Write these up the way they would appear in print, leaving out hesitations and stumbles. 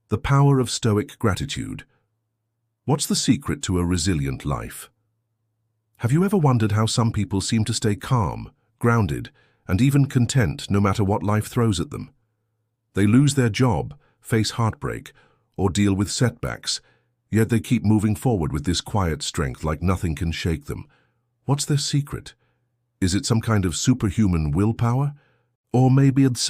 The power of Stoic gratitude. What's the secret to a resilient life? Have you ever wondered how some people seem to stay calm, grounded, and even content no matter what life throws at them? They lose their job, face heartbreak, or deal with setbacks, yet they keep moving forward with this quiet strength like nothing can shake them. What's their secret? Is it some kind of superhuman willpower? Or maybe it's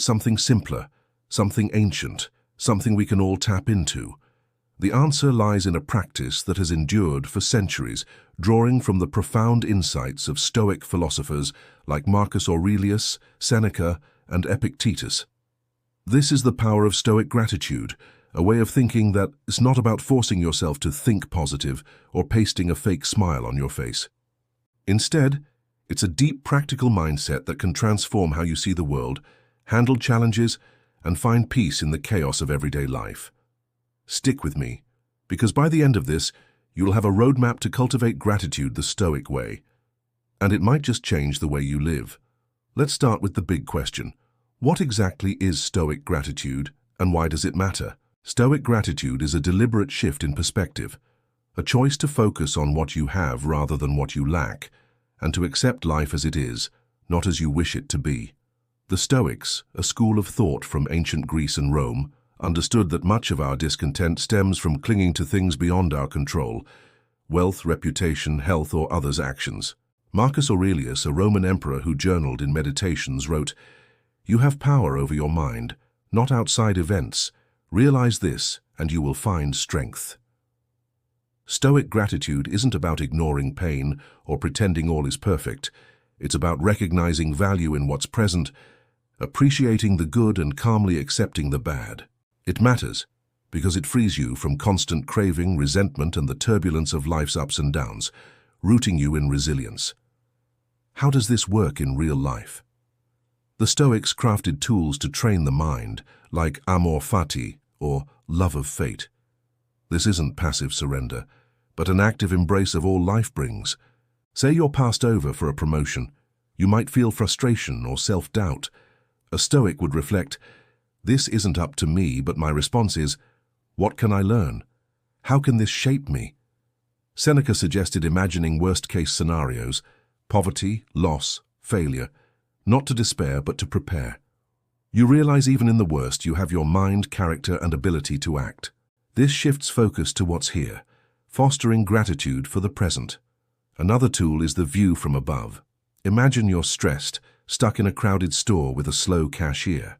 something simpler, something ancient, something we can all tap into. The answer lies in a practice that has endured for centuries, drawing from the profound insights of Stoic philosophers like Marcus Aurelius, Seneca, and Epictetus. This is the power of Stoic gratitude, a way of thinking that it's not about forcing yourself to think positive or pasting a fake smile on your face. Instead, it's a deep practical mindset that can transform how you see the world, handle challenges, and find peace in the chaos of everyday life. Stick with me, because by the end of this, you'll have a roadmap to cultivate gratitude the Stoic way. And it might just change the way you live. Let's start with the big question. What exactly is Stoic gratitude, and why does it matter? Stoic gratitude is a deliberate shift in perspective, a choice to focus on what you have rather than what you lack, and to accept life as it is, not as you wish it to be. The Stoics, a school of thought from ancient Greece and Rome, understood that much of our discontent stems from clinging to things beyond our control: wealth, reputation, health, or others' actions. Marcus Aurelius, a Roman emperor who journaled in Meditations, wrote, "You have power over your mind, not outside events. Realize this, and you will find strength." Stoic gratitude isn't about ignoring pain or pretending all is perfect. It's about recognizing value in what's present, appreciating the good and calmly accepting the bad. It matters because it frees you from constant craving, resentment, and the turbulence of life's ups and downs, rooting you in resilience. How does this work in real life? The Stoics crafted tools to train the mind, like amor fati, or love of fate. This isn't passive surrender, but an active embrace of all life brings. Say you're passed over for a promotion. You might feel frustration or self-doubt. A Stoic would reflect, "This isn't up to me, but my response is, what can I learn? How can this shape me?" Seneca suggested imagining worst-case scenarios: poverty, loss, failure, not to despair, but to prepare. You realize even in the worst, you have your mind, character, and ability to act. This shifts focus to what's here, fostering gratitude for the present. Another tool is the view from above. Imagine you're stressed, stuck in a crowded store with a slow cashier.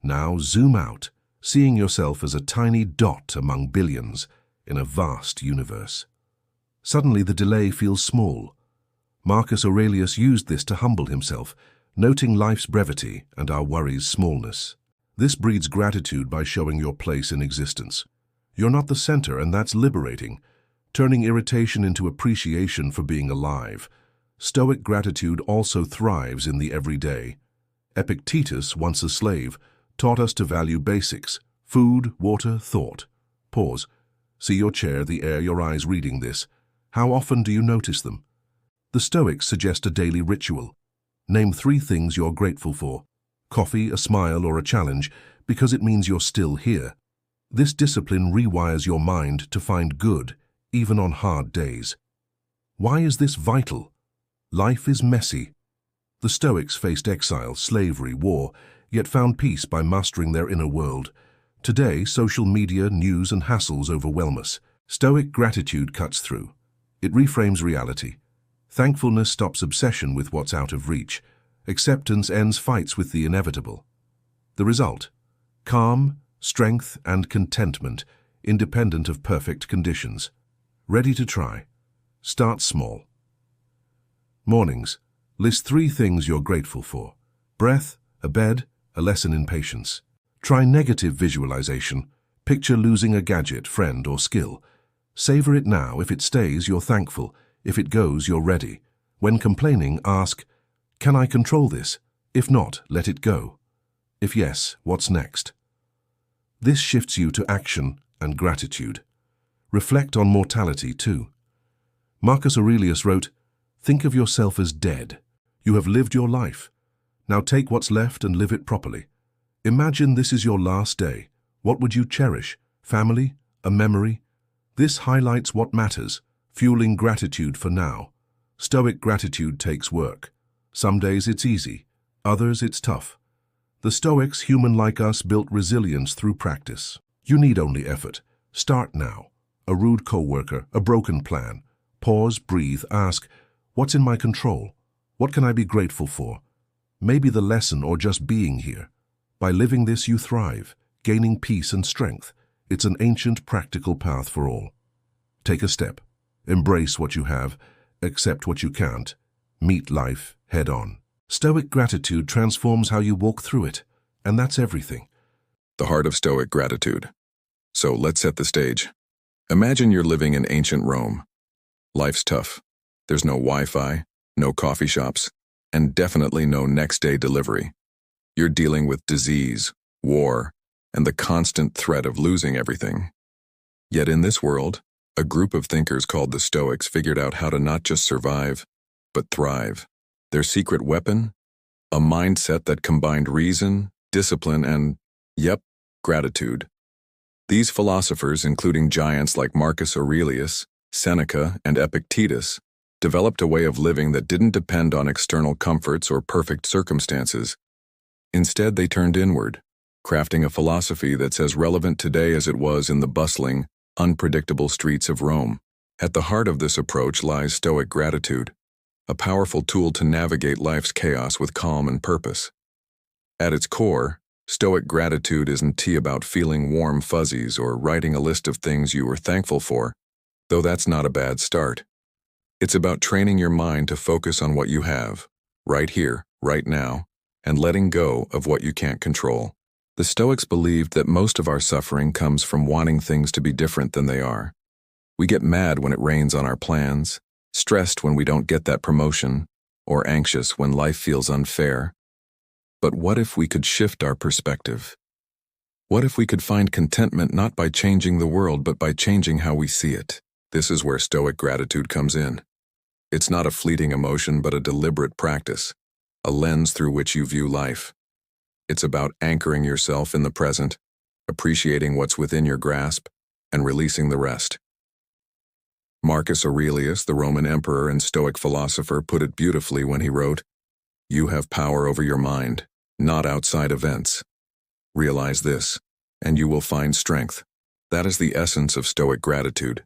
Now zoom out, seeing yourself as a tiny dot among billions in a vast universe. Suddenly the delay feels small. Marcus Aurelius used this to humble himself, noting life's brevity and our worries' smallness. This breeds gratitude by showing your place in existence. You're not the center, and that's liberating, turning irritation into appreciation for being alive. Stoic gratitude also thrives in the everyday. Epictetus, once a slave, taught us to value basics: food, water, thought. Pause. See your chair, the air, your eyes reading this. How often do you notice them? The Stoics suggest a daily ritual. Name 3 things you're grateful for: coffee, a smile, or a challenge, because it means you're still here. This discipline rewires your mind to find good, even on hard days. Why is this vital? Life is messy. The Stoics faced exile, slavery, war, yet found peace by mastering their inner world. Today, social media, news, and hassles overwhelm us. Stoic gratitude cuts through. It reframes reality. Thankfulness stops obsession with what's out of reach. Acceptance ends fights with the inevitable. The result: calm, strength, and contentment, independent of perfect conditions. Ready to try? Start small. Mornings. List 3 things you're grateful for: breath, a bed, a lesson in patience. Try negative visualization. Picture losing a gadget, friend, or skill. Savor it now. If it stays, you're thankful. If it goes, you're ready. When complaining, ask, "Can I control this?" If not, let it go. If yes, what's next? This shifts you to action and gratitude. Reflect on mortality too. Marcus Aurelius wrote, "Think of yourself as dead. You have lived your life. Now take what's left and live it properly. Imagine this is your last day. What would you cherish? Family? A memory? This highlights what matters, fueling gratitude for now. Stoic gratitude takes work. Some days it's easy, others it's tough. The Stoics, human like us, built resilience through practice. You need only effort. Start now. A rude coworker, a broken plan. Pause, breathe, ask, what's in my control? What can I be grateful for? Maybe the lesson or just being here. By living this, you thrive, gaining peace and strength. It's an ancient, practical path for all. Take a step. Embrace what you have. Accept what you can't. Meet life head on. Stoic gratitude transforms how you walk through it, and that's everything. The heart of Stoic gratitude. So let's set the stage. Imagine you're living in ancient Rome. Life's tough. There's no Wi-Fi, no coffee shops, and definitely no next-day delivery. You're dealing with disease, war, and the constant threat of losing everything. Yet in this world, a group of thinkers called the Stoics figured out how to not just survive, but thrive. Their secret weapon? A mindset that combined reason, discipline, and, gratitude. These philosophers, including giants like Marcus Aurelius, Seneca, and Epictetus, developed a way of living that didn't depend on external comforts or perfect circumstances. Instead, they turned inward, crafting a philosophy that's as relevant today as it was in the bustling, unpredictable streets of Rome. At the heart of this approach lies Stoic gratitude, a powerful tool to navigate life's chaos with calm and purpose. At its core, Stoic gratitude isn't about feeling warm fuzzies or writing a list of things you were thankful for, though that's not a bad start. It's about training your mind to focus on what you have, right here, right now, and letting go of what you can't control. The Stoics believed that most of our suffering comes from wanting things to be different than they are. We get mad when it rains on our plans, stressed when we don't get that promotion, or anxious when life feels unfair. But what if we could shift our perspective? What if we could find contentment not by changing the world but by changing how we see it? This is where Stoic gratitude comes in. It's not a fleeting emotion but a deliberate practice, a lens through which you view life. It's about anchoring yourself in the present, appreciating what's within your grasp, and releasing the rest. Marcus Aurelius, the Roman emperor and Stoic philosopher, put it beautifully when he wrote, "You have power over your mind, not outside events. Realize this, and you will find strength." That is the essence of Stoic gratitude,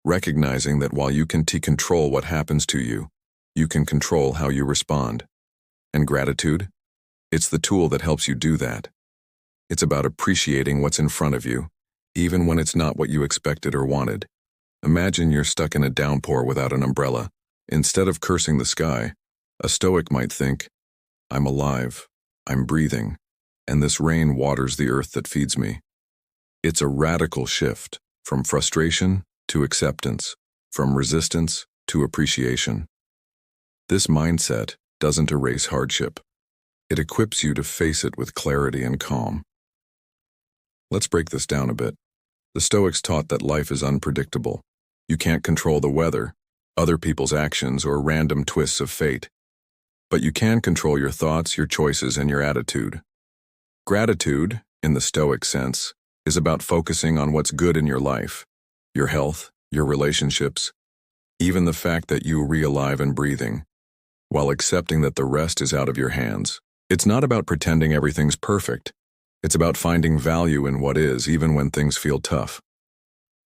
recognizing that while you can control what happens to you, you can control how you respond. And gratitude? It's the tool that helps you do that. It's about appreciating what's in front of you, even when it's not what you expected or wanted. Imagine you're stuck in a downpour without an umbrella. Instead of cursing the sky, a Stoic might think, "I'm alive, I'm breathing, and this rain waters the earth that feeds me." It's a radical shift from frustration to acceptance, from resistance to appreciation. This mindset doesn't erase hardship. It equips you to face it with clarity and calm. Let's break this down a bit. The Stoics taught that life is unpredictable. You can't control the weather, other people's actions, or random twists of fate. But you can control your thoughts, your choices, and your attitude. Gratitude, in the Stoic sense, is about focusing on what's good in your life, your health, your relationships, even the fact that you are alive and breathing, while accepting that the rest is out of your hands. It's not about pretending everything's perfect. It's about finding value in what is, even when things feel tough.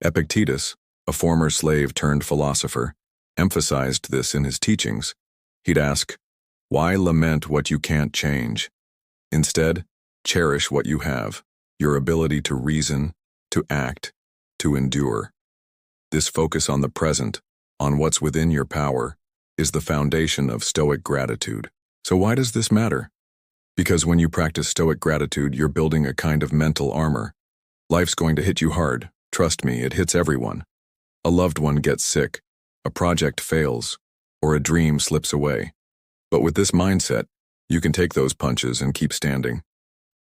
Epictetus, a former slave turned philosopher, emphasized this in his teachings. He'd ask, "Why lament what you can't change? Instead, cherish what you have, your ability to reason, to act, to endure." This focus on the present, on what's within your power, is the foundation of Stoic gratitude. So why does this matter? Because when you practice Stoic gratitude, you're building a kind of mental armor. Life's going to hit you hard. Trust me, it hits everyone. A loved one gets sick, a project fails, or a dream slips away. But with this mindset, you can take those punches and keep standing.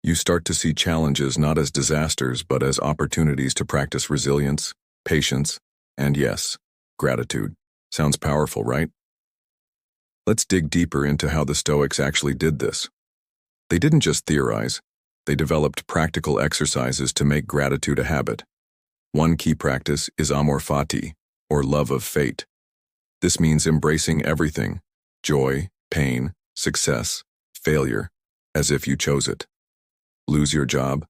You start to see challenges not as disasters, but as opportunities to practice resilience, patience, and yes, gratitude. Sounds powerful, right? Let's dig deeper into how the Stoics actually did this. They didn't just theorize, They developed practical exercises to make gratitude a habit. One key practice is amor fati, or love of fate. This means embracing everything, joy, pain, success, failure, as if you chose it. Lose your job?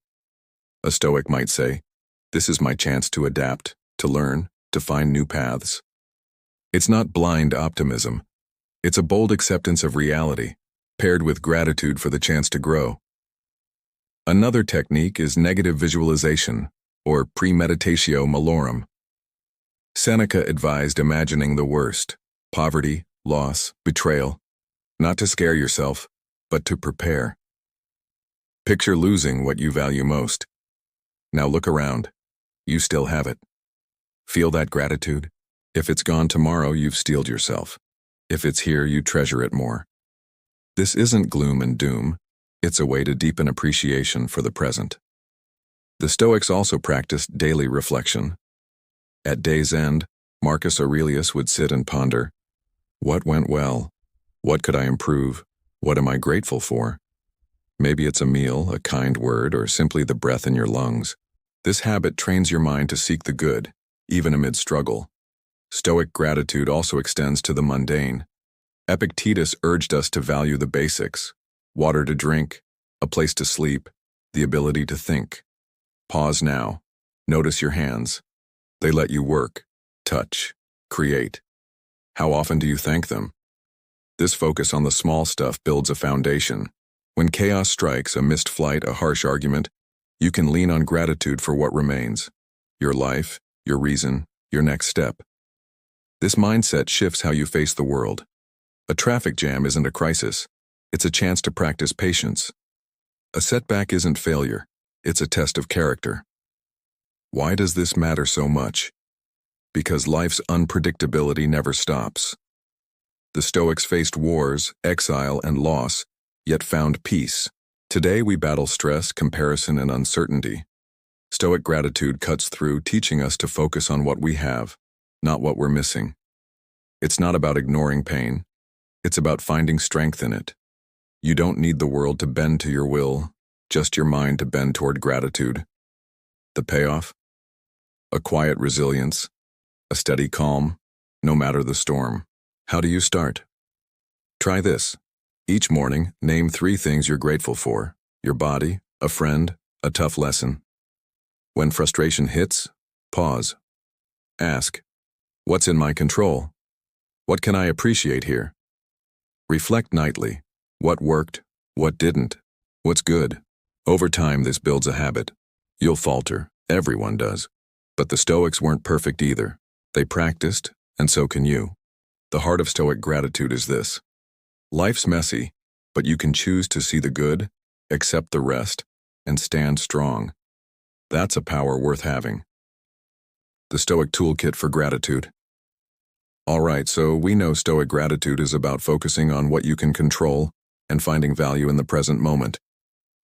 A Stoic might say, "This is my chance to adapt, to learn, to find new paths." It's not blind optimism. It's a bold acceptance of reality, paired with gratitude for the chance to grow. Another technique is negative visualization, or premeditatio malorum. Seneca advised imagining the worst: poverty, loss, betrayal, not to scare yourself, but to prepare. Picture losing what you value most. Now look around. You still have it. Feel that gratitude? If it's gone tomorrow, you've steeled yourself. If it's here, you treasure it more. This isn't gloom and doom. It's a way to deepen appreciation for the present. The Stoics also practiced daily reflection. At day's end, Marcus Aurelius would sit and ponder, what went well? What could I improve? What am I grateful for? Maybe it's a meal, a kind word, or simply the breath in your lungs. This habit trains your mind to seek the good, even amid struggle. Stoic gratitude also extends to the mundane. Epictetus urged us to value the basics: water to drink, a place to sleep, the ability to think. Pause now. Notice your hands. They let you work, touch, create. How often do you thank them? This focus on the small stuff builds a foundation. When chaos strikes, a missed flight, a harsh argument, you can lean on gratitude for what remains: your life, your reason, your next step. This mindset shifts how you face the world. A traffic jam isn't a crisis. It's a chance to practice patience. A setback isn't failure. It's a test of character. Why does this matter so much? Because life's unpredictability never stops. The Stoics faced wars, exile, and loss, yet found peace. Today we battle stress, comparison, and uncertainty. Stoic gratitude cuts through, teaching us to focus on what we have, not what we're missing. It's not about ignoring pain. It's about finding strength in it. You don't need the world to bend to your will, just your mind to bend toward gratitude. The payoff? A quiet resilience, a steady calm, no matter the storm. How do you start? Try this. Each morning, name 3 things you're grateful for: your body, a friend, a tough lesson. When frustration hits, pause. Ask, what's in my control? What can I appreciate here? Reflect nightly. What worked? What didn't? What's good? Over time, this builds a habit. You'll falter. Everyone does. But the Stoics weren't perfect either. They practiced, and so can you. The heart of Stoic gratitude is this: life's messy, but you can choose to see the good, accept the rest, and stand strong. That's a power worth having. The Stoic Toolkit for Gratitude. All right, so we know Stoic gratitude is about focusing on what you can control and finding value in the present moment.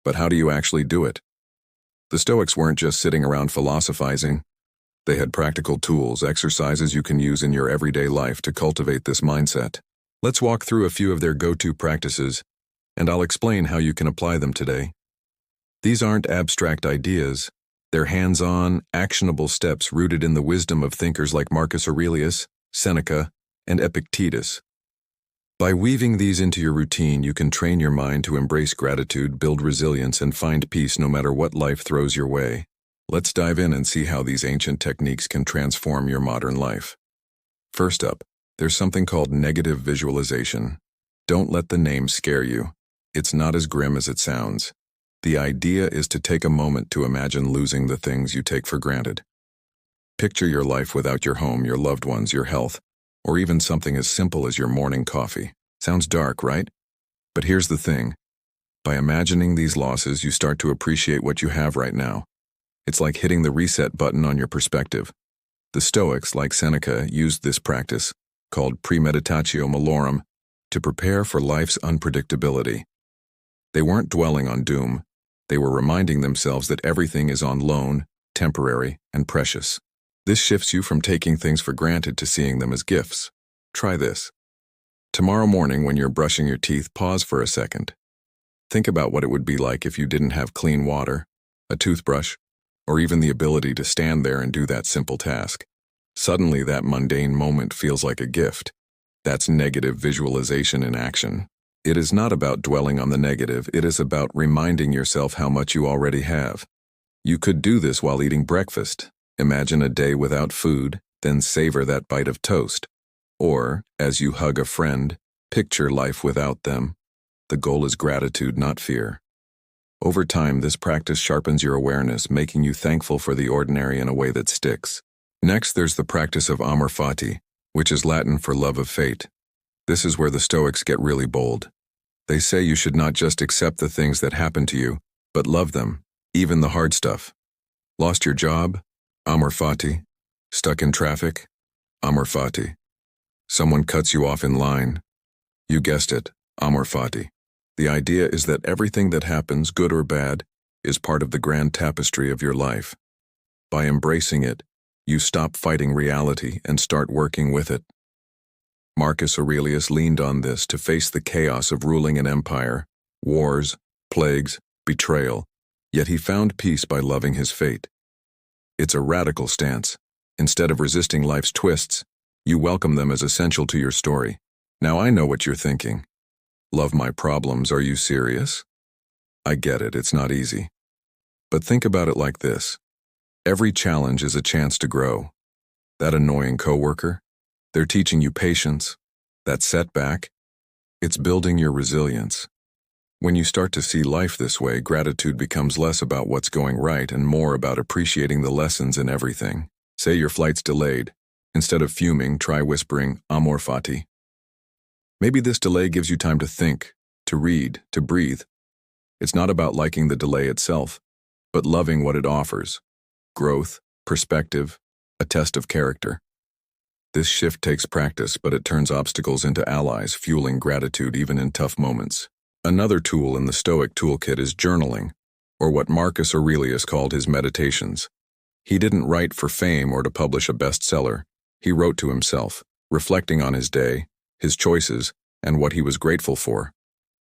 But how do you actually do it? The Stoics weren't just sitting around philosophizing. They had practical tools, exercises you can use in your everyday life to cultivate this mindset. Let's walk through a few of their go-to practices, and I'll explain how you can apply them today. These aren't abstract ideas. They're hands-on, actionable steps rooted in the wisdom of thinkers like Marcus Aurelius, Seneca, and Epictetus. By weaving these into your routine, you can train your mind to embrace gratitude, build resilience, and find peace no matter what life throws your way. Let's dive in and see how these ancient techniques can transform your modern life. First up, there's something called negative visualization. Don't let the name scare you. It's not as grim as it sounds. The idea is to take a moment to imagine losing the things you take for granted. Picture your life without your home, your loved ones, your health, or even something as simple as your morning coffee. Sounds dark, right? But here's the thing. By imagining these losses, you start to appreciate what you have right now. It's like hitting the reset button on your perspective. The Stoics, like Seneca, used this practice, called premeditatio malorum, to prepare for life's unpredictability. They weren't dwelling on doom. They were reminding themselves that everything is on loan, temporary, and precious. This shifts you from taking things for granted to seeing them as gifts. Try this. Tomorrow morning, when you're brushing your teeth, pause for a second. Think about what it would be like if you didn't have clean water, a toothbrush, or even the ability to stand there and do that simple task. Suddenly, that mundane moment feels like a gift. That's negative visualization in action. It is not about dwelling on the negative, it is about reminding yourself how much you already have. You could do this while eating breakfast. Imagine a day without food, then savor that bite of toast. Or, as you hug a friend, picture life without them. The goal is gratitude, not fear. Over time, this practice sharpens your awareness, making you thankful for the ordinary in a way that sticks. Next, there's the practice of amor fati, which is Latin for love of fate. This is where the Stoics get really bold. They say you should not just accept the things that happen to you, but love them, even the hard stuff. Lost your job? Amor fati. Stuck in traffic? Amor fati. Someone cuts you off in line? You guessed it, amor fati. The idea is that everything that happens, good or bad, is part of the grand tapestry of your life. By embracing it, you stop fighting reality and start working with it. Marcus Aurelius leaned on this to face the chaos of ruling an empire, wars, plagues, betrayal, yet he found peace by loving his fate. It's a radical stance. Instead of resisting life's twists, you welcome them as essential to your story. Now I know what you're thinking. Love my problems, are you serious? I get it, it's not easy. But think about it like this. Every challenge is a chance to grow. That annoying coworker, they're teaching you patience. That setback, it's building your resilience. When you start to see life this way, gratitude becomes less about what's going right and more about appreciating the lessons in everything. Say your flight's delayed. Instead of fuming, try whispering, amor fati. Maybe this delay gives you time to think, to read, to breathe. It's not about liking the delay itself, but loving what it offers. Growth, perspective, a test of character. This shift takes practice, but it turns obstacles into allies, fueling gratitude even in tough moments. Another tool in the Stoic toolkit is journaling, or what Marcus Aurelius called his meditations. He didn't write for fame or to publish a bestseller. He wrote to himself, reflecting on his day, his choices, and what he was grateful for.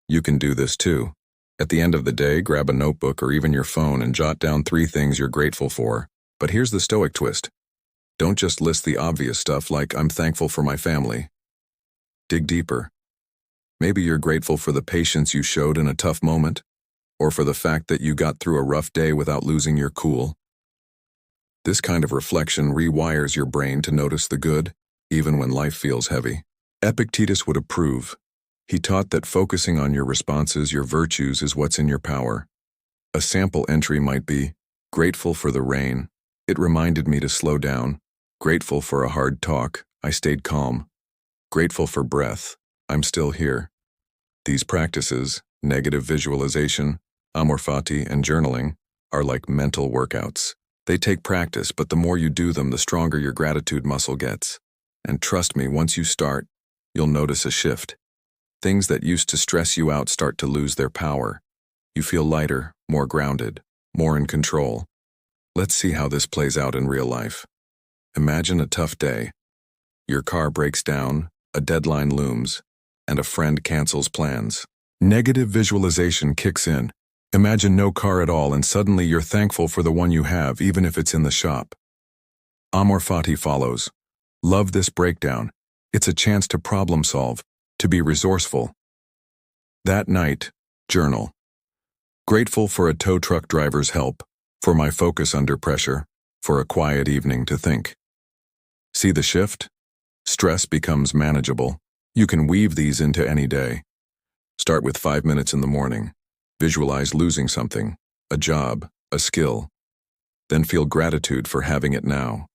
You can do this too. At the end of the day, grab a notebook or even your phone and jot down 3 things you're grateful for. But here's the Stoic twist. Don't just list the obvious stuff like, I'm thankful for my family. Dig deeper. Maybe you're grateful for the patience you showed in a tough moment, or for the fact that you got through a rough day without losing your cool. This kind of reflection rewires your brain to notice the good, even when life feels heavy. Epictetus would approve. He taught that focusing on your responses, your virtues, is what's in your power. A sample entry might be, grateful for the rain. It reminded me to slow down. Grateful for a hard talk. I stayed calm. Grateful for breath. I'm still here. These practices, negative visualization, amor fati, and journaling, are like mental workouts. They take practice, but the more you do them, the stronger your gratitude muscle gets. And trust me, once you start, you'll notice a shift. Things that used to stress you out start to lose their power. You feel lighter, more grounded, more in control. Let's see how this plays out in real life. Imagine a tough day. Your car breaks down, a deadline looms, and a friend cancels plans. Negative visualization kicks in. Imagine no car at all, and suddenly you're thankful for the one you have, even if it's in the shop. Amor fati follows. Love this breakdown. It's a chance to problem solve, to be resourceful. That night, journal. Grateful for a tow truck driver's help, for my focus under pressure, for a quiet evening to think. See the shift? Stress becomes manageable. You can weave these into any day. Start with 5 minutes in the morning. Visualize losing something, a job, a skill. Then feel gratitude for having it now.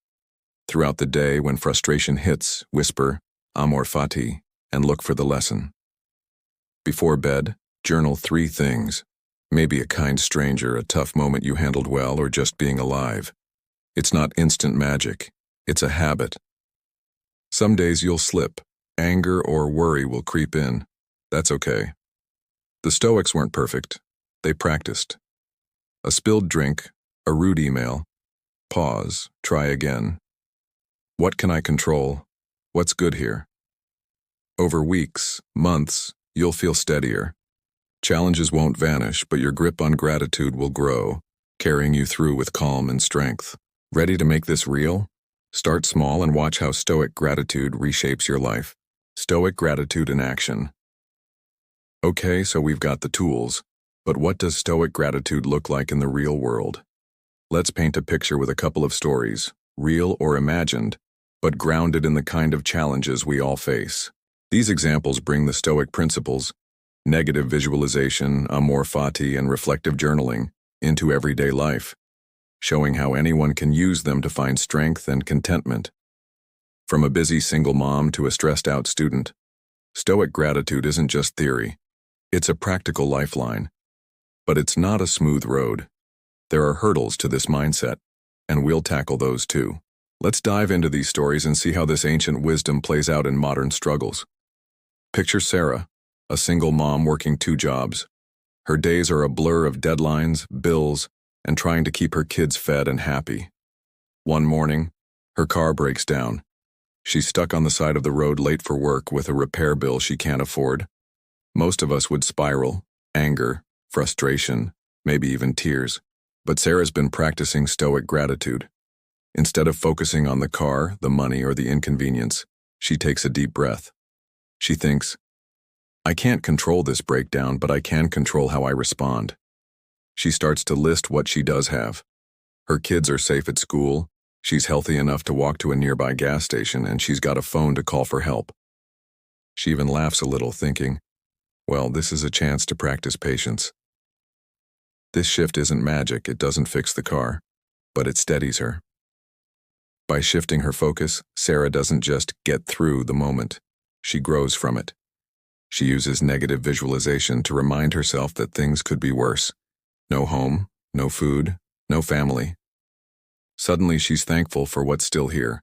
Throughout the day, when frustration hits, whisper, amor fati, and look for the lesson. Before bed, journal 3 things. Maybe a kind stranger, a tough moment you handled well, or just being alive. It's not instant magic. It's a habit. Some days you'll slip. Anger or worry will creep in. That's okay. The Stoics weren't perfect. They practiced. A spilled drink, a rude email. Pause, try again. What can I control? What's good here? Over weeks, months, you'll feel steadier. Challenges won't vanish, but your grip on gratitude will grow, carrying you through with calm and strength. Ready to make this real? Start small and watch how Stoic gratitude reshapes your life. Stoic gratitude in action. Okay, so we've got the tools, but what does Stoic gratitude look like in the real world? Let's paint a picture with a couple of stories, real or imagined, but grounded in the kind of challenges we all face. These examples bring the Stoic principles, negative visualization, amor fati, and reflective journaling, into everyday life, showing how anyone can use them to find strength and contentment. From a busy single mom to a stressed-out student, Stoic gratitude isn't just theory. It's a practical lifeline. But it's not a smooth road. There are hurdles to this mindset, and we'll tackle those too. Let's dive into these stories and see how this ancient wisdom plays out in modern struggles. Picture Sarah, a single mom working 2 jobs. Her days are a blur of deadlines, bills, and trying to keep her kids fed and happy. One morning, her car breaks down. She's stuck on the side of the road late for work with a repair bill she can't afford. Most of us would spiral, anger, frustration, maybe even tears. But Sarah's been practicing Stoic gratitude. Instead of focusing on the car, the money, or the inconvenience, she takes a deep breath. She thinks, I can't control this breakdown, but I can control how I respond. She starts to list what she does have. Her kids are safe at school, she's healthy enough to walk to a nearby gas station, and she's got a phone to call for help. She even laughs a little, thinking, well, this is a chance to practice patience. This shift isn't magic, it doesn't fix the car, but it steadies her. By shifting her focus, Sarah doesn't just get through the moment, she grows from it. She uses negative visualization to remind herself that things could be worse. No home, no food, no family. Suddenly she's thankful for what's still here.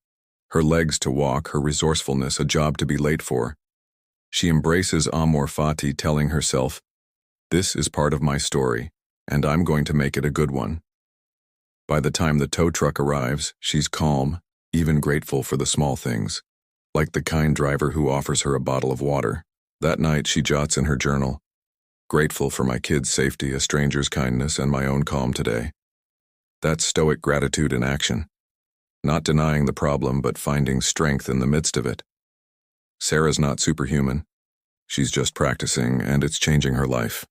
Her legs to walk, her resourcefulness, a job to be late for. She embraces amor fati, telling herself, this is part of my story, and I'm going to make it a good one. By the time the tow truck arrives, she's calm, even grateful for the small things, like the kind driver who offers her a bottle of water. That night she jots in her journal, grateful for my kids' safety, a stranger's kindness, and my own calm today. That's Stoic gratitude in action. Not denying the problem, but finding strength in the midst of it. Sarah's not superhuman. She's just practicing, and it's changing her life.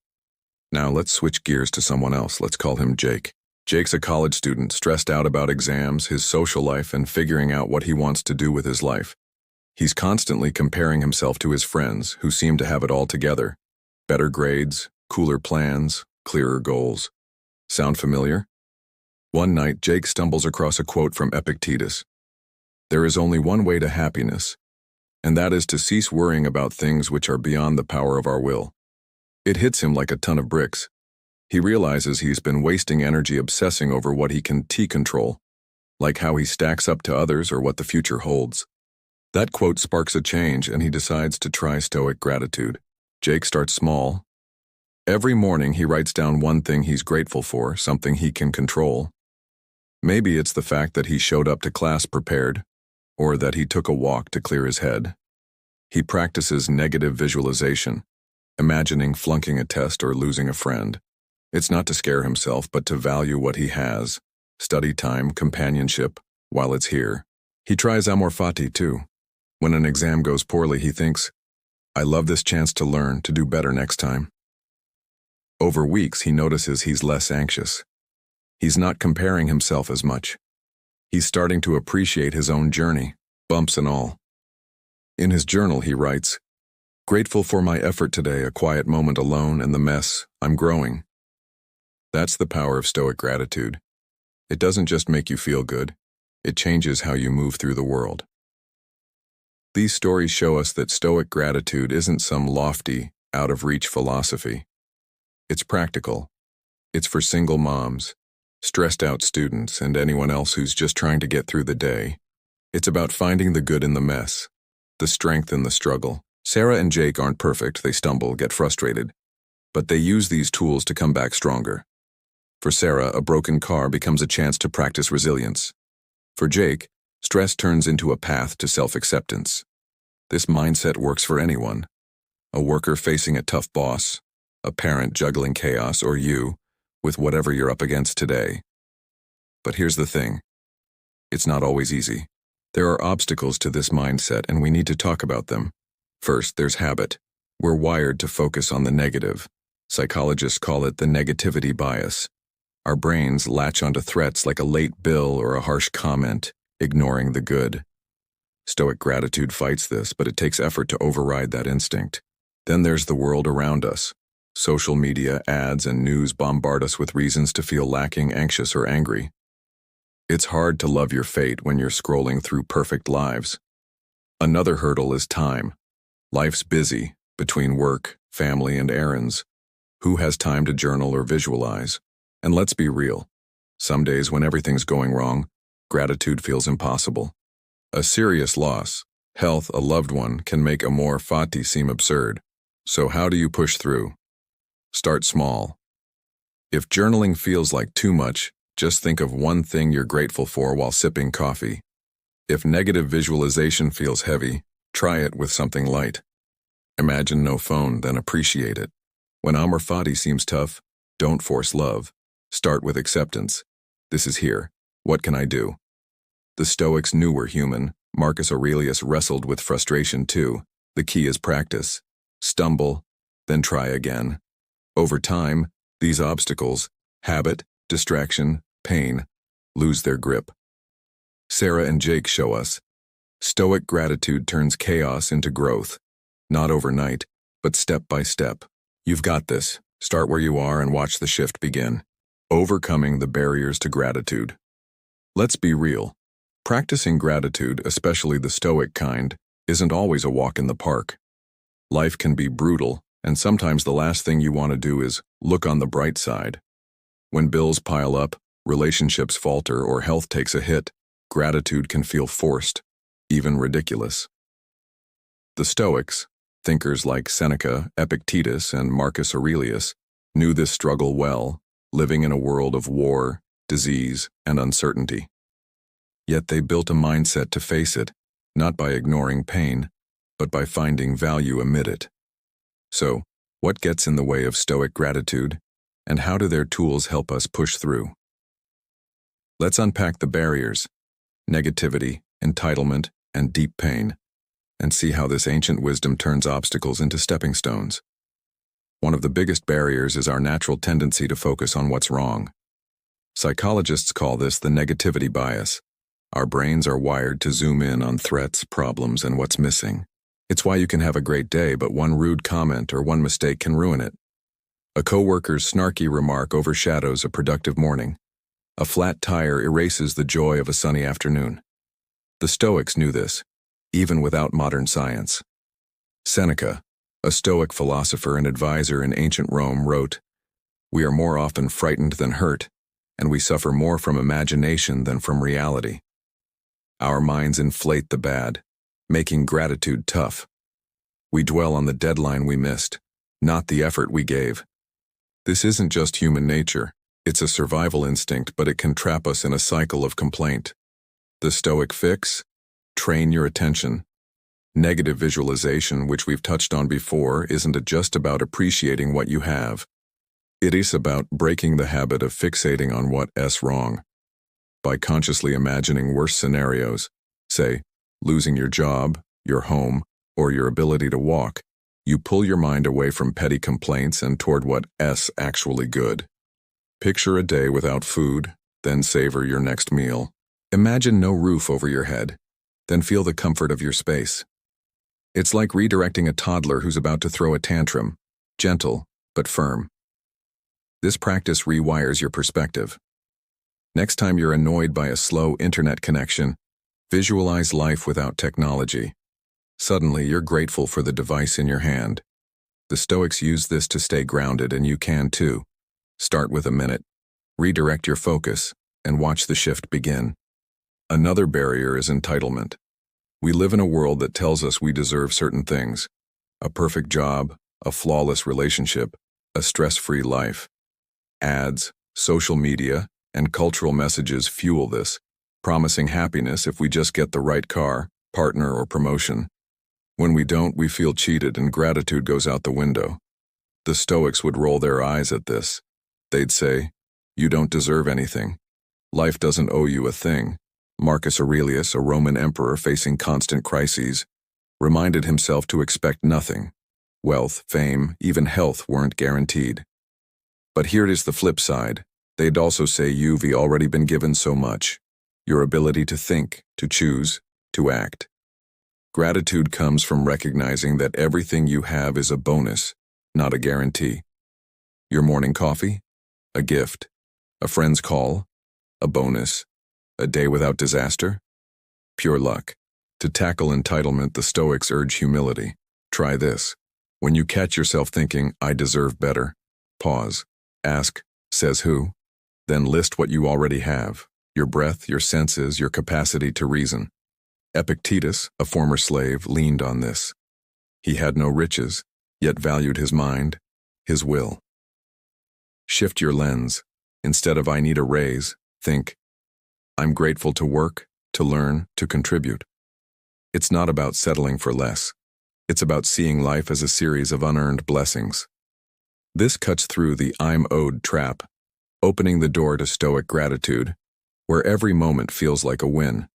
Now let's switch gears to someone else. Let's call him Jake. Jake's a college student, stressed out about exams, his social life, and figuring out what he wants to do with his life. He's constantly comparing himself to his friends, who seem to have it all together. Better grades, cooler plans, clearer goals. Sound familiar? One night, Jake stumbles across a quote from Epictetus. There is only one way to happiness, and that is to cease worrying about things which are beyond the power of our will. It hits him like a ton of bricks. He realizes he's been wasting energy obsessing over what he can control, like how he stacks up to others or what the future holds. That quote sparks a change, and he decides to try Stoic gratitude. Jake starts small. Every morning he writes down one thing he's grateful for, something he can control. Maybe it's the fact that he showed up to class prepared, or that he took a walk to clear his head. He practices negative visualization, imagining flunking a test or losing a friend. It's not to scare himself, but to value what he has, study time, companionship, while it's here. He tries amor fati too. When an exam goes poorly, he thinks, I love this chance to learn, to do better next time. Over weeks, he notices he's less anxious. He's not comparing himself as much. He's starting to appreciate his own journey, bumps and all. In his journal, he writes, grateful for my effort today, a quiet moment alone, and the mess, I'm growing. That's the power of Stoic gratitude. It doesn't just make you feel good, it changes how you move through the world. These stories show us that Stoic gratitude isn't some lofty, out-of-reach philosophy. It's practical. It's for single moms, stressed-out students, and anyone else who's just trying to get through the day. It's about finding the good in the mess, the strength in the struggle. Sarah and Jake aren't perfect, they stumble, get frustrated, but they use these tools to come back stronger. For Sarah, a broken car becomes a chance to practice resilience. For Jake, stress turns into a path to self-acceptance. This mindset works for anyone. A worker facing a tough boss, a parent juggling chaos, or you, with whatever you're up against today. But here's the thing. It's not always easy. There are obstacles to this mindset, and we need to talk about them. First, there's habit. We're wired to focus on the negative. Psychologists call it the negativity bias. Our brains latch onto threats like a late bill or a harsh comment, ignoring the good. Stoic gratitude fights this, but it takes effort to override that instinct. Then there's the world around us. Social media, ads, and news bombard us with reasons to feel lacking, anxious, or angry. It's hard to love your fate when you're scrolling through perfect lives. Another hurdle is time. Life's busy, between work, family, and errands. Who has time to journal or visualize? And let's be real. Some days when everything's going wrong, gratitude feels impossible. A serious loss, health, a loved one, can make amor fati seem absurd. So how do you push through? Start small. If journaling feels like too much, just think of one thing you're grateful for while sipping coffee. If negative visualization feels heavy, try it with something light. Imagine no phone, then appreciate it. When amor fati seems tough, don't force love. Start with acceptance. This is here. What can I do? The Stoics knew we're human. Marcus Aurelius wrestled with frustration too. The key is practice. Stumble, then try again. Over time, these obstacles, habit, distraction, pain, lose their grip. Sarah and Jake show us. Stoic gratitude turns chaos into growth. Not overnight, but step by step. You've got this. Start where you are and watch the shift begin. Overcoming the barriers to gratitude. Let's be real. Practicing gratitude, especially the Stoic kind, isn't always a walk in the park. Life can be brutal, and sometimes the last thing you want to do is look on the bright side. When bills pile up, relationships falter, or health takes a hit, gratitude can feel forced, even ridiculous. The Stoics, thinkers like Seneca, Epictetus, and Marcus Aurelius, knew this struggle well, living in a world of war, disease, and uncertainty. Yet they built a mindset to face it, not by ignoring pain, but by finding value amid it. So, what gets in the way of Stoic gratitude, and how do their tools help us push through? Let's unpack the barriers, negativity, entitlement, and deep pain, and see how this ancient wisdom turns obstacles into stepping stones. One of the biggest barriers is our natural tendency to focus on what's wrong. Psychologists call this the negativity bias. Our brains are wired to zoom in on threats, problems, and what's missing. It's why you can have a great day, but one rude comment or one mistake can ruin it. A coworker's snarky remark overshadows a productive morning. A flat tire erases the joy of a sunny afternoon. The Stoics knew this, even without modern science. Seneca, a Stoic philosopher and advisor in ancient Rome, wrote, "We are more often frightened than hurt, and we suffer more from imagination than from reality." Our minds inflate the bad, making gratitude tough. We dwell on the deadline we missed, not the effort we gave. This isn't just human nature. It's a survival instinct, but it can trap us in a cycle of complaint. The Stoic fix? Train your attention. Negative visualization, which we've touched on before, isn't just about appreciating what you have. It is about breaking the habit of fixating on what's wrong. By consciously imagining worse scenarios, say, losing your job, your home, or your ability to walk, you pull your mind away from petty complaints and toward what's actually good. Picture a day without food, then savor your next meal. Imagine no roof over your head, then feel the comfort of your space. It's like redirecting a toddler who's about to throw a tantrum, gentle but firm. This practice rewires your perspective. Next time you're annoyed by a slow internet connection, visualize life without technology. Suddenly, you're grateful for the device in your hand. The Stoics use this to stay grounded, and you can too. Start with a minute, redirect your focus, and watch the shift begin. Another barrier is entitlement. We live in a world that tells us we deserve certain things: a perfect job, a flawless relationship, a stress-free life. Ads, social media, and cultural messages fuel this, promising happiness if we just get the right car, partner, or promotion. When we don't, we feel cheated and gratitude goes out the window. The Stoics would roll their eyes at this. They'd say, "You don't deserve anything. Life doesn't owe you a thing." Marcus Aurelius, a Roman emperor facing constant crises, reminded himself to expect nothing. Wealth, fame, even health weren't guaranteed. But here is the flip side. They'd also say you've already been given so much. Your ability to think, to choose, to act. Gratitude comes from recognizing that everything you have is a bonus, not a guarantee. Your morning coffee? A gift. A friend's call? A bonus. A day without disaster? Pure luck. To tackle entitlement, the Stoics urge humility. Try this. When you catch yourself thinking, "I deserve better," pause. Ask, "Says who?" Then list what you already have: your breath, your senses, your capacity to reason. Epictetus, a former slave, leaned on this. He had no riches, yet valued his mind, his will. Shift your lens. Instead of "I need a raise," think, "I'm grateful to work, to learn, to contribute." It's not about settling for less. It's about seeing life as a series of unearned blessings. This cuts through the "I'm owed" trap, opening the door to Stoic gratitude, where every moment feels like a win.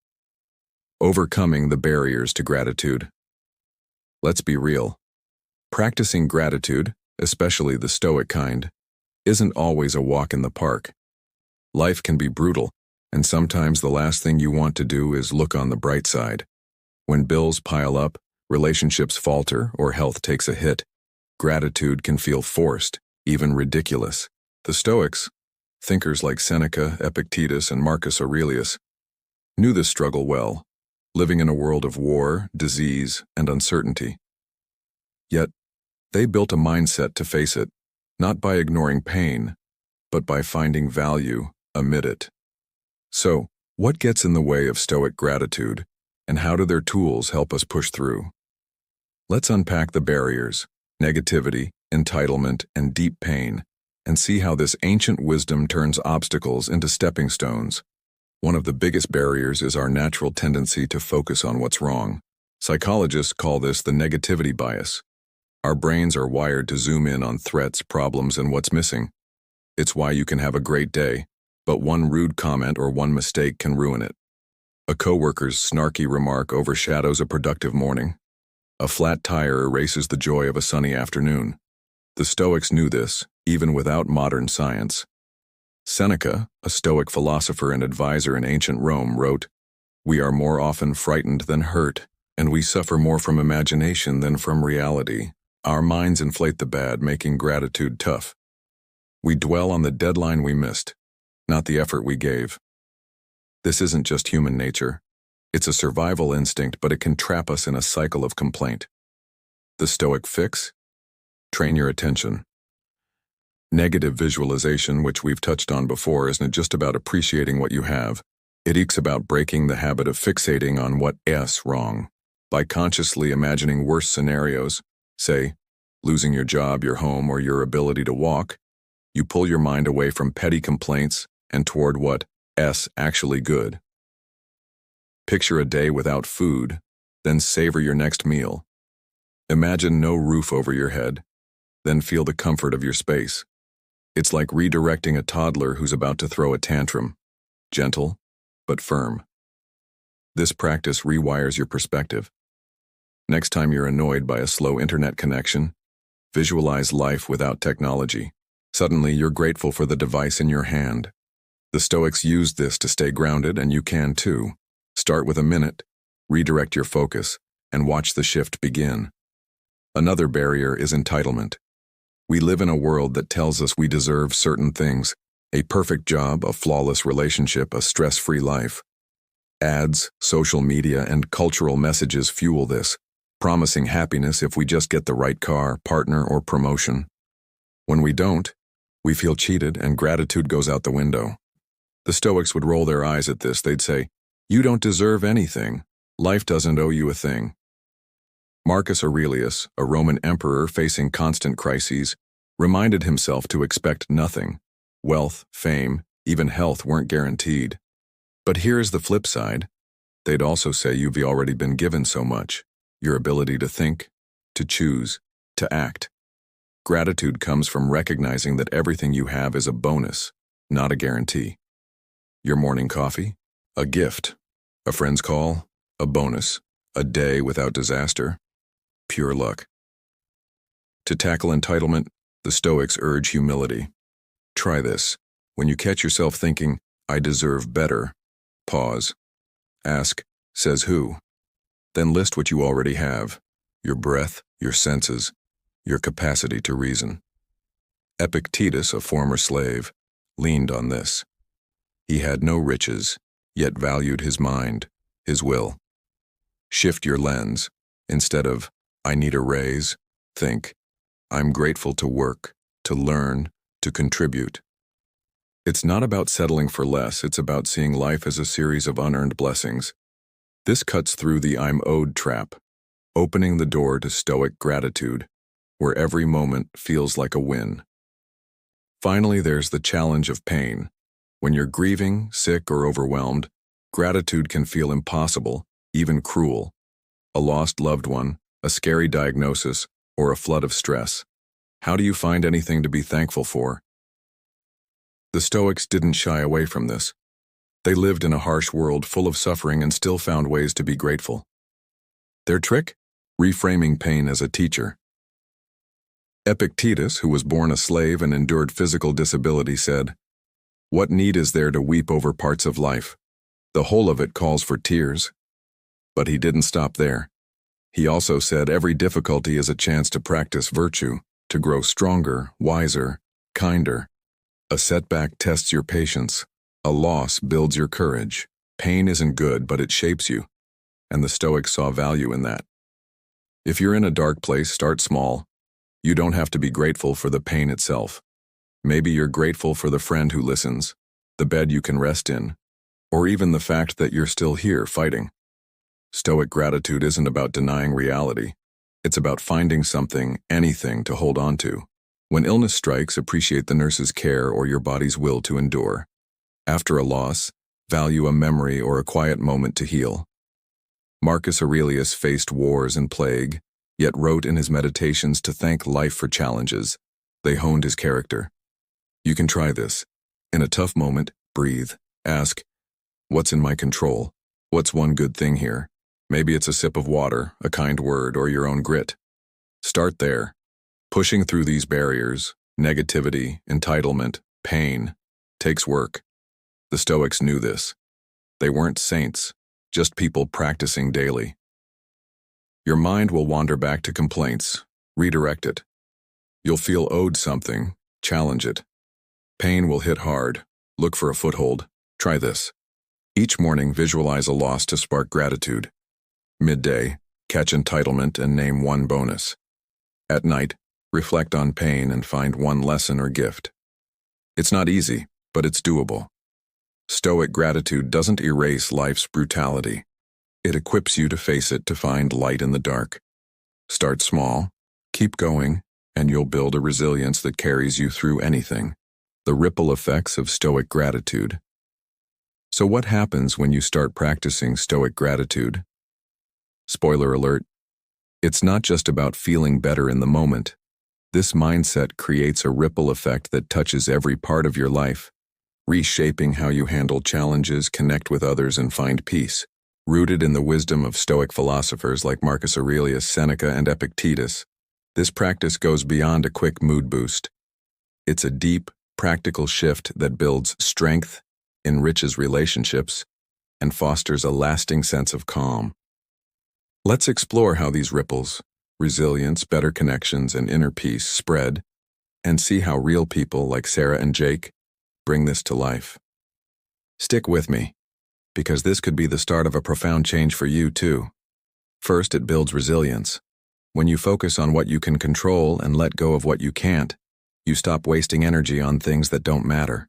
Overcoming the barriers to gratitude. Let's be real. Practicing gratitude, especially the Stoic kind, isn't always a walk in the park. Life can be brutal, and sometimes the last thing you want to do is look on the bright side. When bills pile up, relationships falter, or health takes a hit, gratitude can feel forced, even ridiculous. The Stoics, thinkers like Seneca, Epictetus, and Marcus Aurelius, knew this struggle well, living in a world of war, disease, and uncertainty. Yet, they built a mindset to face it, not by ignoring pain, but by finding value amid it. So, what gets in the way of Stoic gratitude, and how do their tools help us push through? Let's unpack the barriers, negativity, entitlement, and deep pain, and see how this ancient wisdom turns obstacles into stepping stones. One of the biggest barriers is our natural tendency to focus on what's wrong. Psychologists call this the negativity bias. Our brains are wired to zoom in on threats, problems, and what's missing. It's why you can have a great day, but one rude comment or one mistake can ruin it. A coworker's snarky remark overshadows a productive morning. A flat tire erases the joy of a sunny afternoon. The Stoics knew this, even without modern science. Seneca, a Stoic philosopher and advisor in ancient Rome, wrote, "We are more often frightened than hurt, and we suffer more from imagination than from reality. Our minds inflate the bad, making gratitude tough. We dwell on the deadline we missed, not the effort we gave." This isn't just human nature. It's a survival instinct, but it can trap us in a cycle of complaint. The Stoic fix? Train your attention. Negative visualization, which we've touched on before, isn't just about appreciating what you have. It's about breaking the habit of fixating on what's wrong. By consciously imagining worse scenarios, say, losing your job, your home, or your ability to walk, you pull your mind away from petty complaints and toward what's actually good. Picture a day without food, then savor your next meal. Imagine no roof over your head, then feel the comfort of your space. It's like redirecting a toddler who's about to throw a tantrum, gentle but firm. This practice rewires your perspective. Next time you're annoyed by a slow internet connection, visualize life without technology. Suddenly, you're grateful for the device in your hand. The Stoics used this to stay grounded, and you can too. Start with a minute, redirect your focus, and watch the shift begin. Another barrier is entitlement. We live in a world that tells us we deserve certain things: a perfect job, a flawless relationship, a stress-free life. Ads, social media, and cultural messages fuel this, promising happiness if we just get the right car, partner, or promotion. When we don't, we feel cheated and gratitude goes out the window. The Stoics would roll their eyes at this. They'd say, "You don't deserve anything. Life doesn't owe you a thing." Marcus Aurelius, a Roman emperor facing constant crises, reminded himself to expect nothing. Wealth, fame, even health weren't guaranteed. But here's the flip side. They'd also say you've already been given so much: your ability to think, to choose, to act. Gratitude comes from recognizing that everything you have is a bonus, not a guarantee. Your morning coffee? A gift. A friend's call? A bonus. A day without disaster? Pure luck. To tackle entitlement, the Stoics urge humility. Try this. When you catch yourself thinking, I deserve better, pause. Ask, says who? Then list what you already have: your breath, your senses, your capacity to reason. Epictetus, a former slave, leaned on this. He had no riches, yet valued his mind, his will. Shift your lens. Instead of, I need a raise, think, I'm grateful to work, to learn, to contribute. It's not about settling for less, it's about seeing life as a series of unearned blessings. This cuts through the I'm owed trap, opening the door to Stoic gratitude, where every moment feels like a win. Finally, there's the challenge of pain. When you're grieving, sick, or overwhelmed, gratitude can feel impossible, even cruel. A lost loved one, a scary diagnosis, or a flood of stress. How do you find anything to be thankful for? The Stoics didn't shy away from this. They lived in a harsh world full of suffering and still found ways to be grateful. Their trick? Reframing pain as a teacher. Epictetus, who was born a slave and endured physical disability, said, "What need is there to weep over parts of life? The whole of it calls for tears." But he didn't stop there. He also said every difficulty is a chance to practice virtue, to grow stronger, wiser, kinder. A setback tests your patience. A loss builds your courage. Pain isn't good, but it shapes you. And the Stoics saw value in that. If you're in a dark place, start small. You don't have to be grateful for the pain itself. Maybe you're grateful for the friend who listens, the bed you can rest in, or even the fact that you're still here fighting. Stoic gratitude isn't about denying reality. It's about finding something, anything, to hold on to. When illness strikes, appreciate the nurse's care or your body's will to endure. After a loss, value a memory or a quiet moment to heal. Marcus Aurelius faced wars and plague, yet wrote in his meditations to thank life for challenges. They honed his character. You can try this. In a tough moment, breathe. Ask, what's in my control? What's one good thing here? Maybe it's a sip of water, a kind word, or your own grit. Start there. Pushing through these barriers, negativity, entitlement, pain, takes work. The Stoics knew this. They weren't saints, just people practicing daily. Your mind will wander back to complaints. Redirect it. You'll feel owed something. Challenge it. Pain will hit hard. Look for a foothold. Try this. Each morning, visualize a loss to spark gratitude. Midday, catch entitlement and name one bonus. At night, reflect on pain and find one lesson or gift. It's not easy, but it's doable. Stoic gratitude doesn't erase life's brutality. It equips you to face it, to find light in the dark. Start small, keep going, and you'll build a resilience that carries you through anything. The ripple effects of Stoic gratitude. So what happens when you start practicing Stoic gratitude? Spoiler alert, it's not just about feeling better in the moment. This mindset creates a ripple effect that touches every part of your life, reshaping how you handle challenges, connect with others, and find peace. Rooted in the wisdom of Stoic philosophers like Marcus Aurelius, Seneca, and Epictetus, this practice goes beyond a quick mood boost. It's a deep, practical shift that builds strength, enriches relationships, and fosters a lasting sense of calm. Let's explore how these ripples, resilience, better connections, and inner peace spread, and see how real people like Sarah and Jake bring this to life. Stick with me, because this could be the start of a profound change for you too. First, it builds resilience. When you focus on what you can control and let go of what you can't, you stop wasting energy on things that don't matter.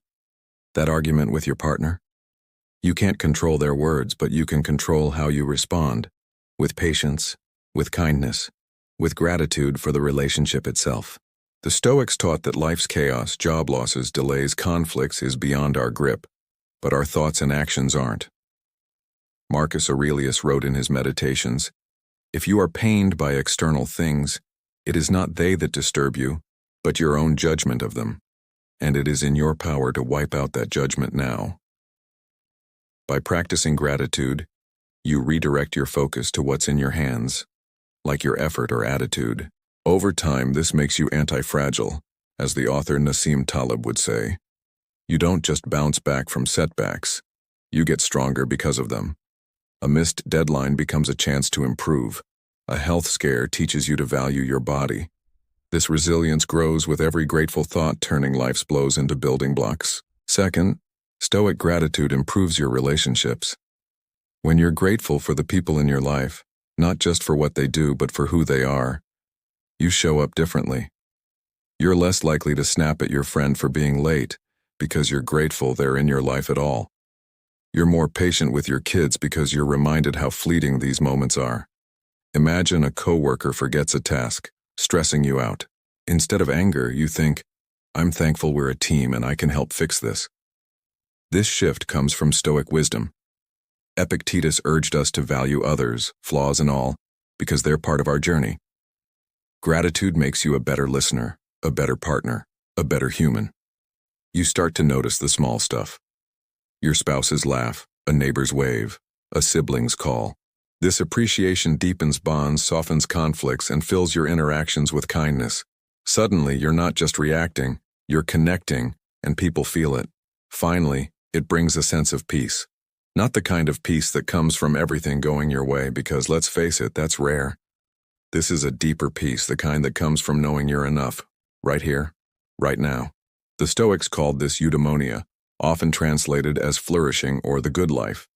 That argument with your partner? You can't control their words, but you can control how you respond. With patience, with kindness, with gratitude for the relationship itself. The Stoics taught that life's chaos, job losses, delays, conflicts is beyond our grip, but our thoughts and actions aren't. Marcus Aurelius wrote in his meditations, "If you are pained by external things, it is not they that disturb you, but your own judgment of them, and it is in your power to wipe out that judgment now. By practicing gratitude, you redirect your focus to what's in your hands, like your effort or attitude. Over time, this makes you anti-fragile, as the author Nassim Taleb would say. You don't just bounce back from setbacks, you get stronger because of them. A missed deadline becomes a chance to improve. A health scare teaches you to value your body. This resilience grows with every grateful thought, turning life's blows into building blocks. Second, Stoic gratitude improves your relationships. When you're grateful for the people in your life, not just for what they do but for who they are, you show up differently. You're less likely to snap at your friend for being late because you're grateful they're in your life at all. You're more patient with your kids because you're reminded how fleeting these moments are. Imagine a coworker forgets a task, stressing you out. Instead of anger, you think, I'm thankful we're a team and I can help fix this. This shift comes from Stoic wisdom. Epictetus urged us to value others, flaws and all, because they're part of our journey. Gratitude makes you a better listener, a better partner, a better human. You start to notice the small stuff. Your spouse's laugh, a neighbor's wave, a sibling's call. This appreciation deepens bonds, softens conflicts, and fills your interactions with kindness. Suddenly, you're not just reacting, you're connecting, and people feel it. Finally, it brings a sense of peace. Not the kind of peace that comes from everything going your way, because let's face it, that's rare. This is a deeper peace, the kind that comes from knowing you're enough, right here, right now. The Stoics called this eudaimonia, often translated as flourishing or the good life.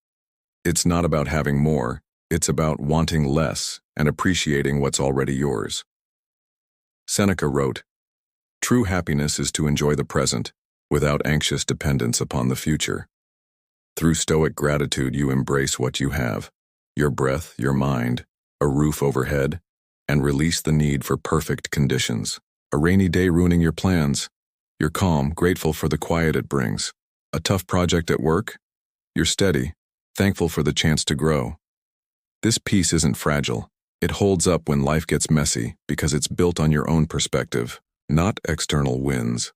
It's not about having more, it's about wanting less and appreciating what's already yours. Seneca wrote, "True happiness is to enjoy the present, without anxious dependence upon the future." Through Stoic gratitude, you embrace what you have, your breath, your mind, a roof overhead, and release the need for perfect conditions. A rainy day ruining your plans, you're calm, grateful for the quiet it brings. A tough project at work, you're steady, thankful for the chance to grow. This peace isn't fragile. It holds up when life gets messy because it's built on your own perspective, not external wins.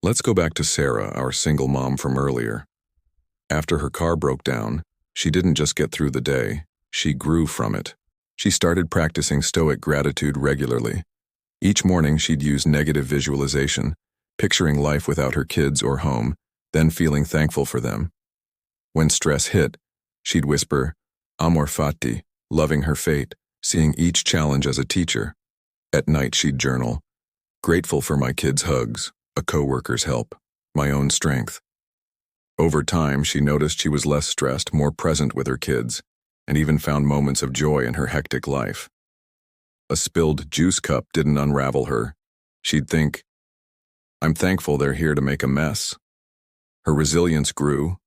Let's go back to Sarah, our single mom from earlier. After her car broke down, she didn't just get through the day, she grew from it. She started practicing Stoic gratitude regularly. Each morning she'd use negative visualization, picturing life without her kids or home, then feeling thankful for them. When stress hit, she'd whisper, Amor fati, loving her fate, seeing each challenge as a teacher. At night she'd journal, grateful for my kids' hugs, a coworker's help, my own strength. Over time, she noticed she was less stressed, more present with her kids, and even found moments of joy in her hectic life. A spilled juice cup didn't unravel her. She'd think, I'm thankful they're here to make a mess. Her resilience grew,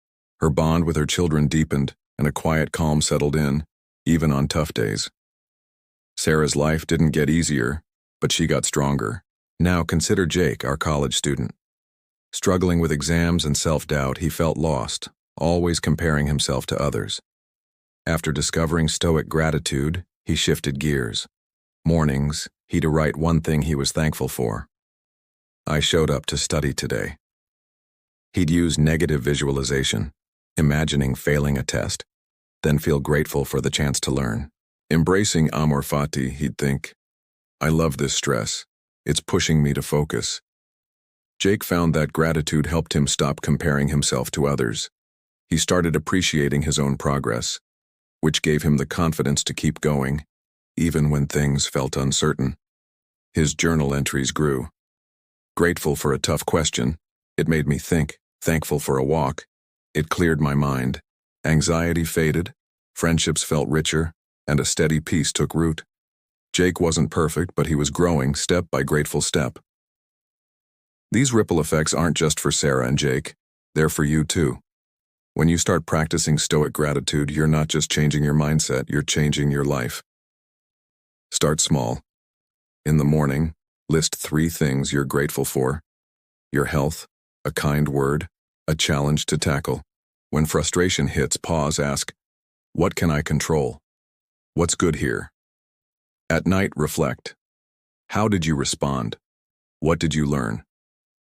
her bond with her children deepened, and a quiet calm settled in, even on tough days. Sarah's life didn't get easier, but she got stronger. Now consider Jake, our college student. Struggling with exams and self-doubt, he felt lost, always comparing himself to others. After discovering Stoic gratitude, he shifted gears. Mornings, he'd write one thing he was thankful for. I showed up to study today. He'd use negative visualization, imagining failing a test, then feel grateful for the chance to learn. Embracing amor fati, he'd think, I love this stress. It's pushing me to focus. Jake found that gratitude helped him stop comparing himself to others. He started appreciating his own progress, which gave him the confidence to keep going, even when things felt uncertain. His journal entries grew. Grateful for a tough question, it made me think. Thankful for a walk, it cleared my mind. Anxiety faded, friendships felt richer, and a steady peace took root. Jake wasn't perfect, but he was growing step by grateful step. These ripple effects aren't just for Sarah and Jake, they're for you too. When you start practicing Stoic gratitude, you're not just changing your mindset, you're changing your life. Start small. In the morning, list 3 things you're grateful for. Your health, a kind word, a challenge to tackle. When frustration hits, pause, ask, what can I control? What's good here? At night, reflect. How did you respond? What did you learn?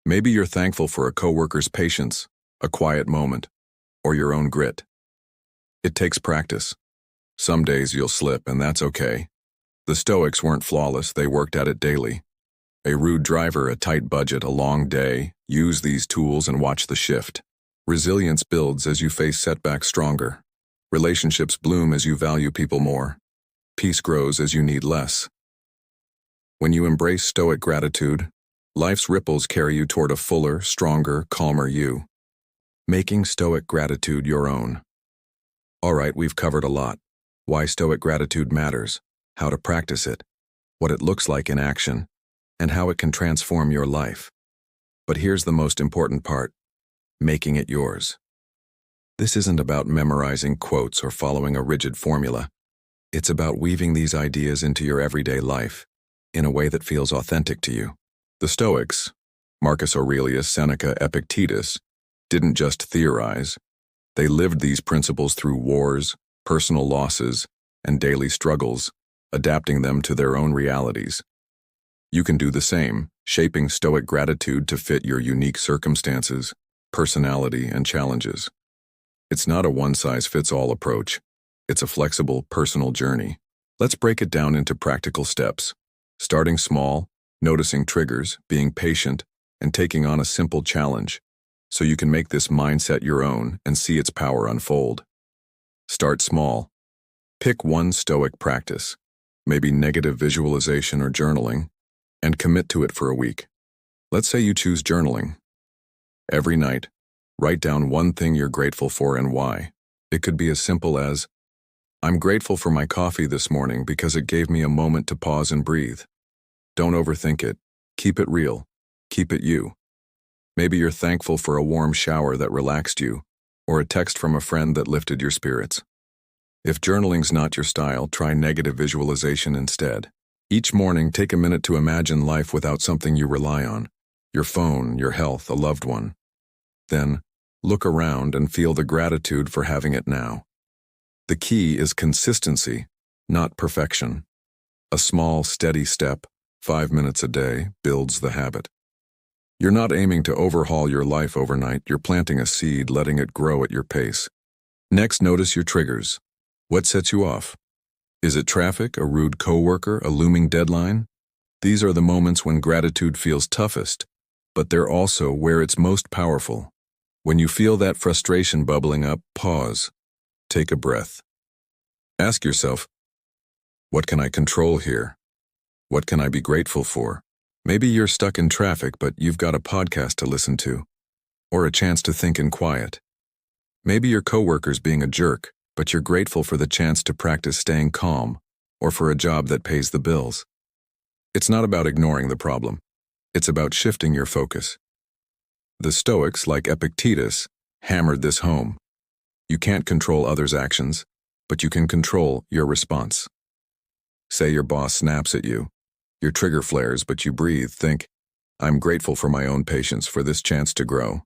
Maybe you're thankful for a coworker's patience, a quiet moment, or your own grit. It takes practice. Some days you'll slip, and that's okay. The Stoics weren't flawless, they worked at it daily. A rude driver, a tight budget, a long day. Use these tools and watch the shift. Resilience builds as you face setbacks stronger. Relationships bloom as you value people more. Peace grows as you need less. When you embrace Stoic gratitude, life's ripples carry you toward a fuller, stronger, calmer you. Making Stoic gratitude your own. All right, we've covered a lot. Why Stoic gratitude matters, how to practice it, what it looks like in action, and how it can transform your life. But here's the most important part, making it yours. This isn't about memorizing quotes or following a rigid formula. It's about weaving these ideas into your everyday life in a way that feels authentic to you. The Stoics, Marcus Aurelius, Seneca, Epictetus, didn't just theorize. They lived these principles through wars, personal losses, and daily struggles, adapting them to their own realities. You can do the same, shaping Stoic gratitude to fit your unique circumstances, personality, and challenges. It's not a one-size-fits-all approach. It's a flexible, personal journey. Let's break it down into practical steps. Starting small, noticing triggers, being patient, and taking on a simple challenge, so you can make this mindset your own and see its power unfold. Start small. Pick one Stoic practice, maybe negative visualization or journaling, and commit to it for a week. Let's say you choose journaling. Every night, write down one thing you're grateful for and why. It could be as simple as, I'm grateful for my coffee this morning because it gave me a moment to pause and breathe. Don't overthink it. Keep it real. Keep it you. Maybe you're thankful for a warm shower that relaxed you, or a text from a friend that lifted your spirits. If journaling's not your style, try negative visualization instead. Each morning, take a minute to imagine life without something you rely on, your phone, your health, a loved one. Then, look around and feel the gratitude for having it now. The key is consistency, not perfection. A small, steady step, 5 minutes a day, builds the habit. You're not aiming to overhaul your life overnight, you're planting a seed, letting it grow at your pace. Next, notice your triggers. What sets you off? Is it traffic, a rude coworker, a looming deadline? These are the moments when gratitude feels toughest, but they're also where it's most powerful. When you feel that frustration bubbling up, pause. Take a breath. Ask yourself, what can I control here? What can I be grateful for? Maybe you're stuck in traffic, but you've got a podcast to listen to, or a chance to think in quiet. Maybe your coworker's being a jerk, but you're grateful for the chance to practice staying calm, or for a job that pays the bills. It's not about ignoring the problem. It's about shifting your focus. The Stoics, like Epictetus, hammered this home. You can't control others' actions, but you can control your response. Say your boss snaps at you. Your trigger flares, but you breathe. Think, I'm grateful for my own patience, for this chance to grow.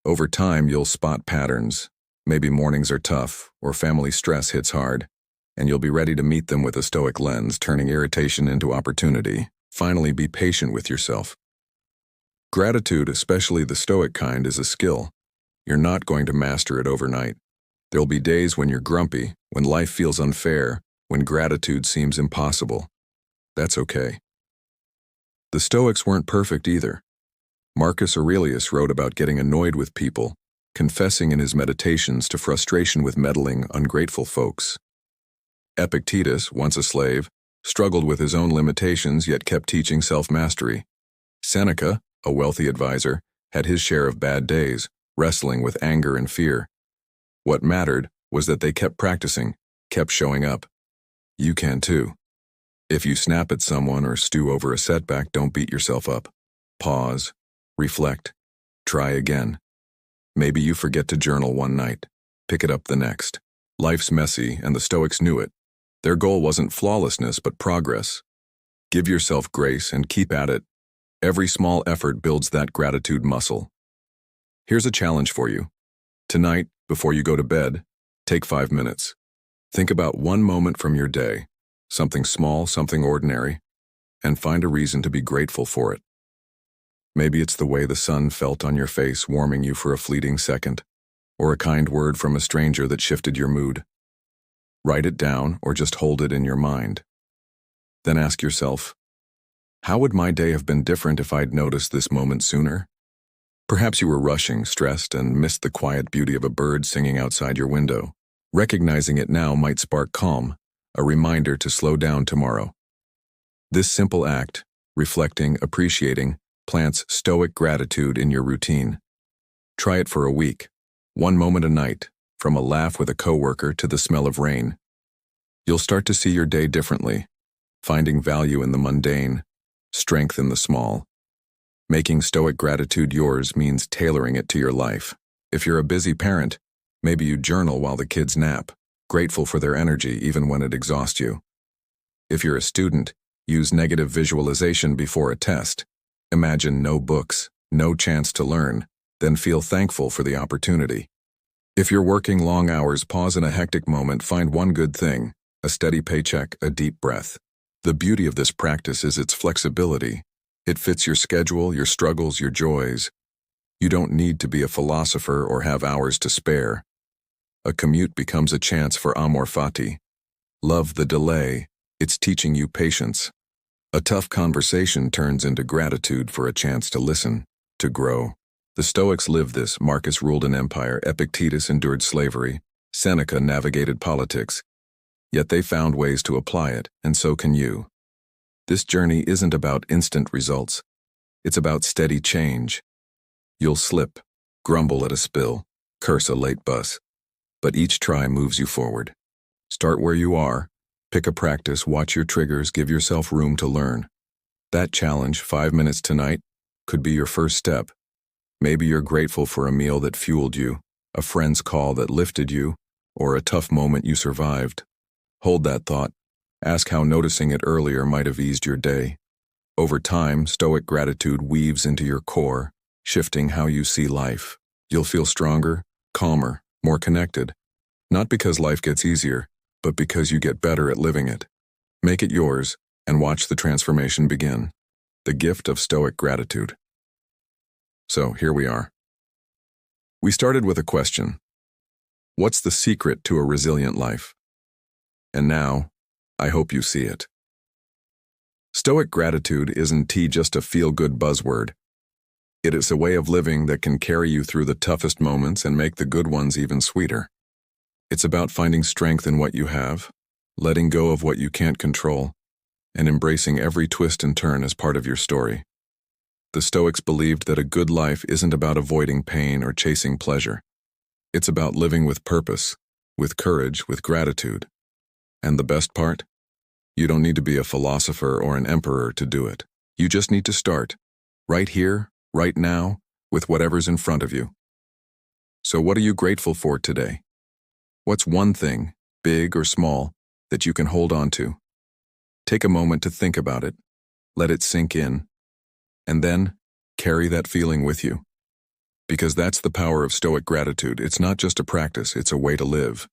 Over time, you'll spot patterns. Maybe mornings are tough, or family stress hits hard, and you'll be ready to meet them with a Stoic lens, turning irritation into opportunity. Finally, be patient with yourself. Gratitude, especially the Stoic kind, is a skill. You're not going to master it overnight. There'll be days when you're grumpy, when life feels unfair, when gratitude seems impossible. That's okay. The Stoics weren't perfect either. Marcus Aurelius wrote about getting annoyed with people, confessing in his meditations to frustration with meddling, ungrateful folks. Epictetus, once a slave, struggled with his own limitations yet kept teaching self-mastery. Seneca, a wealthy advisor, had his share of bad days, wrestling with anger and fear. What mattered was that they kept practicing, kept showing up. You can too. If you snap at someone or stew over a setback, don't beat yourself up. Pause, reflect, try again. Maybe you forget to journal one night. Pick it up the next. Life's messy, and the Stoics knew it. Their goal wasn't flawlessness, but progress. Give yourself grace and keep at it. Every small effort builds that gratitude muscle. Here's a challenge for you. Tonight, before you go to bed, take 5 minutes. Think about one moment from your day. Something small, something ordinary. and find a reason to be grateful for it. Maybe it's the way the sun felt on your face, warming you for a fleeting second, or a kind word from a stranger that shifted your mood. Write it down or just hold it in your mind. Then ask yourself, how would my day have been different if I'd noticed this moment sooner? Perhaps you were rushing, stressed, and missed the quiet beauty of a bird singing outside your window. Recognizing it now might spark calm, a reminder to slow down tomorrow. This simple act, reflecting, appreciating, plants stoic gratitude in your routine. Try it for a week, one moment a night, from a laugh with a coworker to the smell of rain. You'll start to see your day differently, finding value in the mundane, strength in the small. Making stoic gratitude yours means tailoring it to your life. If you're a busy parent, maybe you journal while the kids nap, grateful for their energy even when it exhausts you. If you're a student, use negative visualization before a test. Imagine no books, no chance to learn, then feel thankful for the opportunity. If you're working long hours, pause in a hectic moment, find one good thing, a steady paycheck, a deep breath. The beauty of this practice is its flexibility. It fits your schedule, your struggles, your joys. You don't need to be a philosopher or have hours to spare. A commute becomes a chance for amor fati. Love the delay. It's teaching you patience. A tough conversation turns into gratitude for a chance to listen, to grow. The Stoics lived this. Marcus ruled an empire, Epictetus endured slavery, Seneca navigated politics. Yet they found ways to apply it, and so can you. This journey isn't about instant results. It's about steady change. You'll slip, grumble at a spill, curse a late bus. But each try moves you forward. Start where you are. Pick a practice, watch your triggers, give yourself room to learn. That challenge, 5 minutes tonight, could be your first step. Maybe you're grateful for a meal that fueled you, a friend's call that lifted you, or a tough moment you survived. Hold that thought. Ask how noticing it earlier might have eased your day. Over time, stoic gratitude weaves into your core, shifting how you see life. You'll feel stronger, calmer, more connected. Not because life gets easier, but because you get better at living it. Make it yours, and watch the transformation begin. The gift of stoic gratitude. So, here we are. We started with a question. What's the secret to a resilient life? And now, I hope you see it. Stoic gratitude isn't just a feel-good buzzword. It is a way of living that can carry you through the toughest moments and make the good ones even sweeter. It's about finding strength in what you have, letting go of what you can't control, and embracing every twist and turn as part of your story. The Stoics believed that a good life isn't about avoiding pain or chasing pleasure. It's about living with purpose, with courage, with gratitude. And the best part? You don't need to be a philosopher or an emperor to do it. You just need to start, right here, right now, with whatever's in front of you. So what are you grateful for today? What's one thing, big or small, that you can hold on to? Take a moment to think about it, let it sink in, and then carry that feeling with you. Because that's the power of stoic gratitude. It's not just a practice, it's a way to live.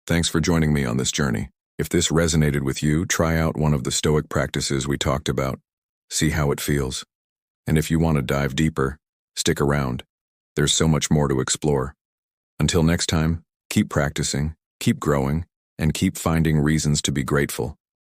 Thanks for joining me on this journey. If this resonated with you, try out one of the stoic practices we talked about. See how it feels. And if you want to dive deeper, stick around. There's so much more to explore. Until next time, keep practicing, keep growing, and keep finding reasons to be grateful.